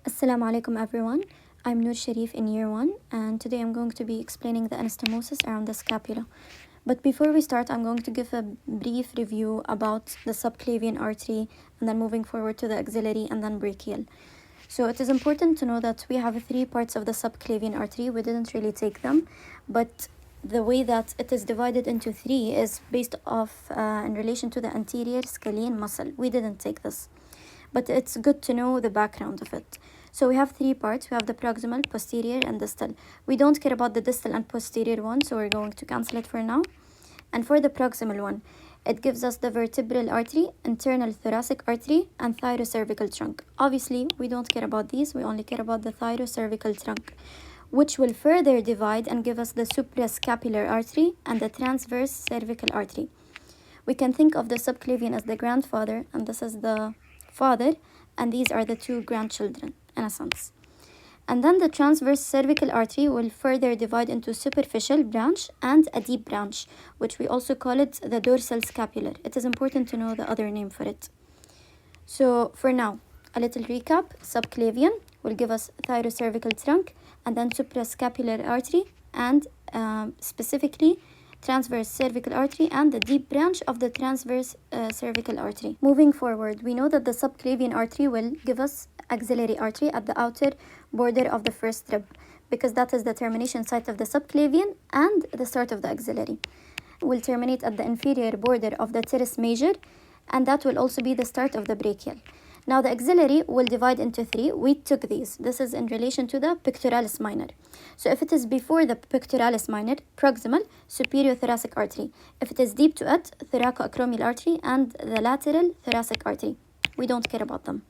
Assalamu alaikum everyone. I'm Noor Sherif in year 1 and today I'm going to be explaining the anastomosis around the scapula. But before we start, I'm going to give a brief review about the subclavian artery and then moving forward to the axillary and then brachial. So it is important to know that we have 3 parts of the subclavian artery. We didn't really take them, but the way that it is divided into 3 is based off in relation to the anterior scalene muscle. We didn't take this, but it's good to know the background of it. So we have 3 parts. We have the proximal, posterior, and distal. We don't care about the distal and posterior one, so we're going to cancel it for now. And for the proximal one, it gives us the vertebral artery, internal thoracic artery, and thyrocervical trunk. Obviously, we don't care about these. We only care about the thyrocervical trunk, which will further divide and give us the suprascapular artery and the transverse cervical artery. We can think of the subclavian as the grandfather, and this is the father, and these are the 2 grandchildren in a sense. And then the transverse cervical artery will further divide into superficial branch and a deep branch, which we also call it the dorsal scapular. It is important to know the other name for it. So for now, a little recap. Subclavian will give us thyrocervical trunk, and then suprascapular artery, and specifically transverse cervical artery and the deep branch of the transverse cervical artery. Moving forward, we know that the subclavian artery will give us axillary artery at the outer border of the first rib, because that is the termination site of the subclavian and the start of the axillary. Will terminate at the inferior border of the teres major, and that will also be the start of the brachial. Now the axillary will divide into 3. We took these. This is in relation to the pectoralis minor. So if it is before the pectoralis minor, proximal, superior thoracic artery. If it is deep to it, thoracoacromial artery and the lateral thoracic artery. We don't care about them.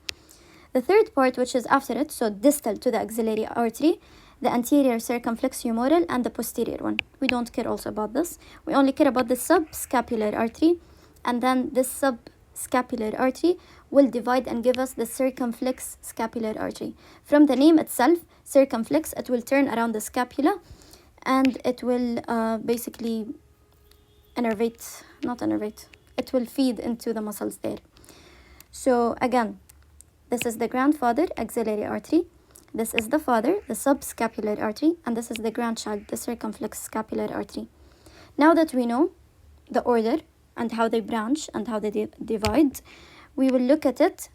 The third part, which is after it, so distal to the axillary artery, the anterior circumflex humeral and the posterior one. We don't care also about this. We only care about the subscapular artery, and then this subscapular artery will divide and give us the circumflex scapular artery. From the name itself, circumflex, it will turn around the scapula and it will basically it will feed into the muscles there. So again, this is the grandfather, axillary artery. This is the father, the subscapular artery, and this is the grandchild, the circumflex scapular artery. Now that we know the order and how they branch and how they divide, we will look at it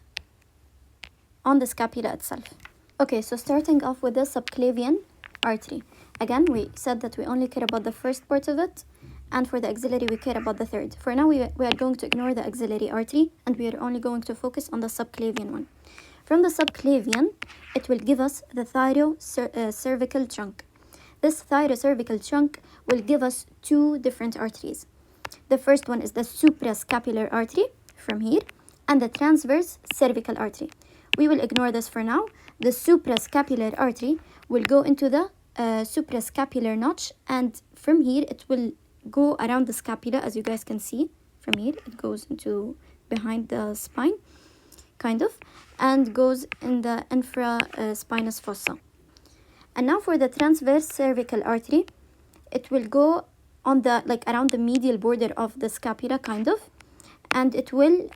on the scapula itself. Okay, so starting off with the subclavian artery. Again, we said that we only care about the first part of it, and for the axillary, we care about the third. For now, we are going to ignore the axillary artery, and we are only going to focus on the subclavian one. From the subclavian, it will give us the thyrocervical trunk. This thyrocervical trunk will give us 2 different arteries. The first one is the suprascapular artery from here, and the transverse cervical artery. We will ignore this for now. The suprascapular artery will go into the suprascapular notch, and from here it will go around the scapula, as you guys can see. From here it goes into behind the spine, kind of, and goes in the infraspinous fossa. And now for the transverse cervical artery, it will go on the around the medial border of the scapula, kind of, and it will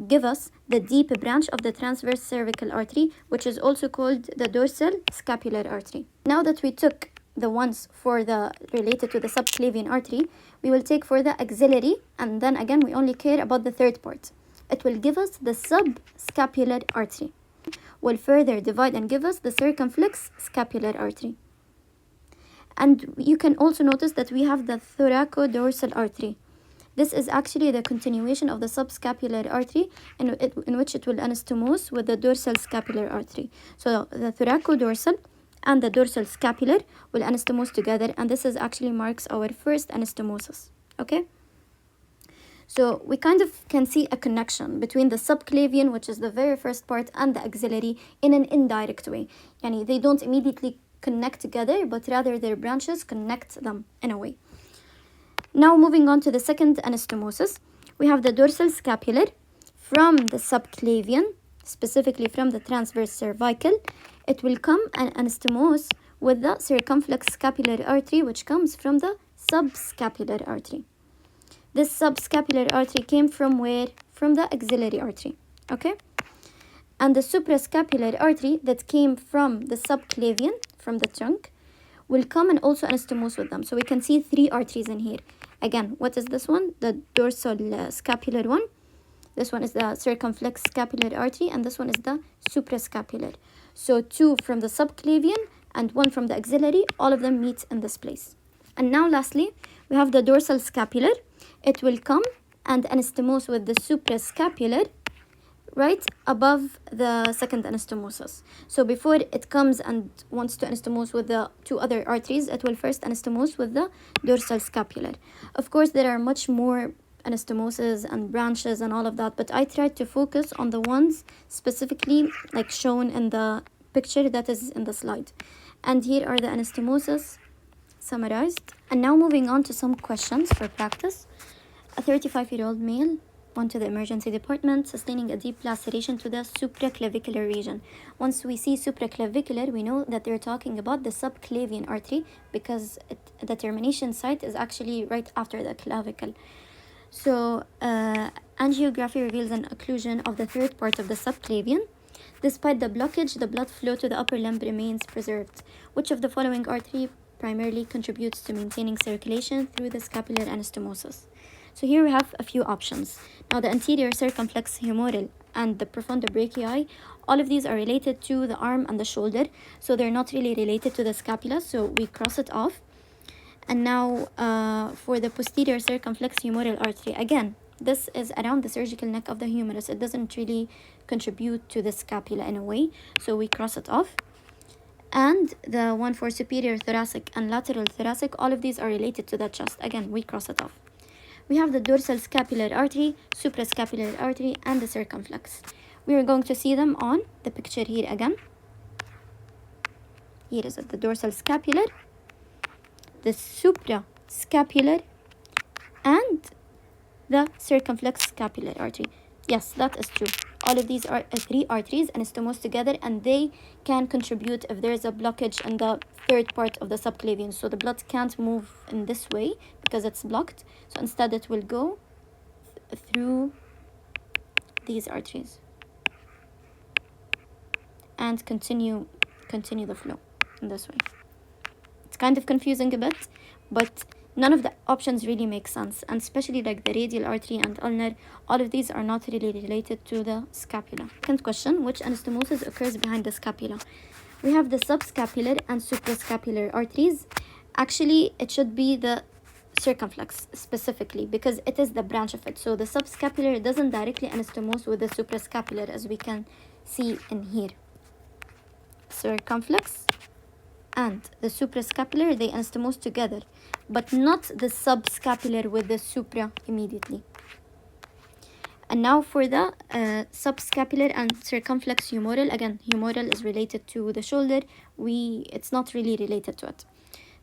give us the deep branch of the transverse cervical artery, which is also called the dorsal scapular artery. Now that we took the ones for the related to the subclavian artery, we will take for the axillary, and then again we only care about the third part. It will give us the subscapular artery. Will further divide and give us the circumflex scapular artery. And you can also notice that we have the thoracodorsal artery. This is actually the continuation of the subscapular artery, in which it will anastomose with the dorsal scapular artery. So the thoracodorsal and the dorsal scapular will anastomose together, and this is actually marks our first anastomosis. Okay? So we kind of can see a connection between the subclavian, which is the very first part, and the axillary in an indirect way. Yani they don't immediately connect together, but rather their branches connect them in a way. Now moving on to the second anastomosis, we have the dorsal scapular from the subclavian, specifically from the transverse cervical. It will come and anastomose with the circumflex scapular artery, which comes from the subscapular artery. This subscapular artery came from where? From the axillary artery. Okay? And the suprascapular artery that came from the subclavian, from the trunk, will come and also anastomose with them. So we can see 3 arteries in here. Again, what is this one? The dorsal scapular one. This one is the circumflex scapular artery, and this one is the suprascapular. So 2 from the subclavian and 1 from the axillary, all of them meet in this place. And now lastly, we have the dorsal scapular. It will come and anastomose with the suprascapular right above the second anastomosis. So before it comes and wants to anastomose with the 2 other arteries, it will first anastomose with the dorsal scapular. Of course, there are much more anastomoses and branches and all of that, but I tried to focus on the ones specifically like shown in the picture that is in the slide. And here are the anastomoses summarized. And now moving on to some questions for practice. A 35-year-old male went to the emergency department sustaining a deep laceration to the supraclavicular region. Once we see supraclavicular, we know that they're talking about the subclavian artery because the termination site is actually right after the clavicle. So angiography reveals an occlusion of the 3rd part of the subclavian. Despite the blockage, the blood flow to the upper limb remains preserved. Which of the following artery primarily contributes to maintaining circulation through the scapular anastomosis? So here we have a few options. Now the anterior circumflex humeral and the profunda brachii, all of these are related to the arm and the shoulder. So they're not really related to the scapula, so we cross it off. And now for the posterior circumflex humeral artery, again, this is around the surgical neck of the humerus. It doesn't really contribute to the scapula in a way, so we cross it off. And the one for superior thoracic and lateral thoracic, all of these are related to the chest. Again, we cross it off. We have the dorsal scapular artery, suprascapular artery, and the circumflex. We are going to see them on the picture here again. Here is it, the dorsal scapular, the suprascapular, and the circumflex scapular artery. Yes, that is true. All of these are 3 arteries anastomosed together, and they can contribute if there is a blockage in the 3rd part of the subclavian. So the blood can't move in this way because it's blocked. So instead it will go through these arteries and continue the flow in this way. It's kind of confusing a bit, but none of the options really make sense, and especially like the radial artery and ulnar, all of these are not really related to the scapula. Second question, which anastomosis occurs behind the scapula? We have the subscapular and suprascapular arteries. Actually, it should be the circumflex specifically because it is the branch of it. So the subscapular doesn't directly anastomose with the suprascapular, as we can see in here. Circumflex and the suprascapular, they anastomose together, but not the subscapular with the supra immediately. And now for the subscapular and circumflex humeral, again, humeral is related to the shoulder. It's not really related to it.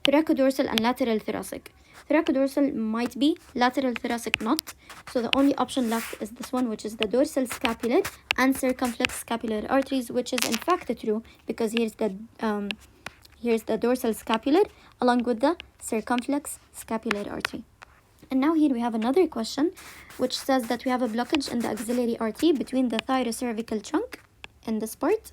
Thoracodorsal and lateral thoracic. Thoracodorsal might be, lateral thoracic not. So the only option left is this one, which is the dorsal scapular and circumflex scapular arteries, which is in fact true because here's the dorsal scapular along with the circumflex scapular artery. And now here we have another question which says that we have a blockage in the axillary artery between the thyrocervical trunk in this part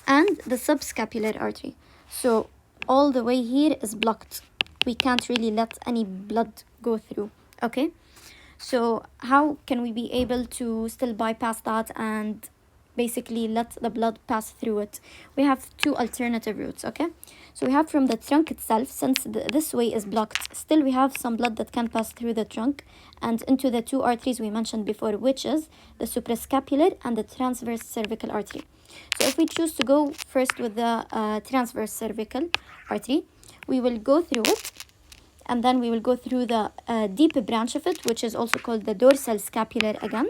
and the subscapular artery. So all the way here is blocked. We can't really let any blood go through. Okay, so how can we be able to still bypass that and basically let the blood pass through it? We have 2 alternative routes. Okay, so we have from the trunk itself, since this way is blocked, still we have some blood that can pass through the trunk and into the 2 arteries we mentioned before, which is the suprascapular and the transverse cervical artery. So if we choose to go first with the transverse cervical artery, we will go through it, and then we will go through the deep branch of it, which is also called the dorsal scapular again.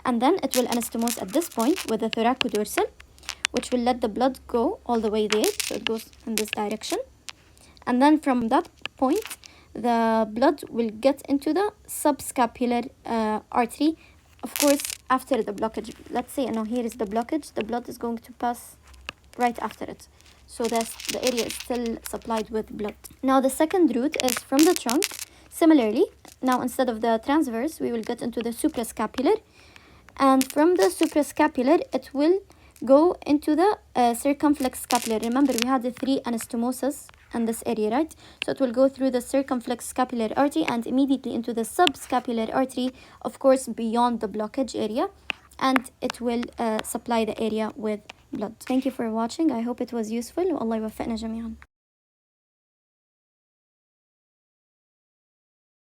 And then it will anastomose at this point with the thoracodorsal, which will let the blood go all the way there. So it goes in this direction. And then from that point, the blood will get into the subscapular artery. Of course, after the blockage, let's say, here is the blockage, the blood is going to pass right after it. So the area is still supplied with blood. Now the second route is from the trunk. Similarly, now instead of the transverse, we will get into the suprascapular. And from the suprascapular, it will go into the circumflex scapular. Remember, we had the 3 anastomosis in this area, right? So it will go through the circumflex scapular artery and immediately into the subscapular artery, of course, beyond the blockage area. And it will supply the area with blood. Thank you for watching. I hope it was useful. والله يوفقنا جميعا.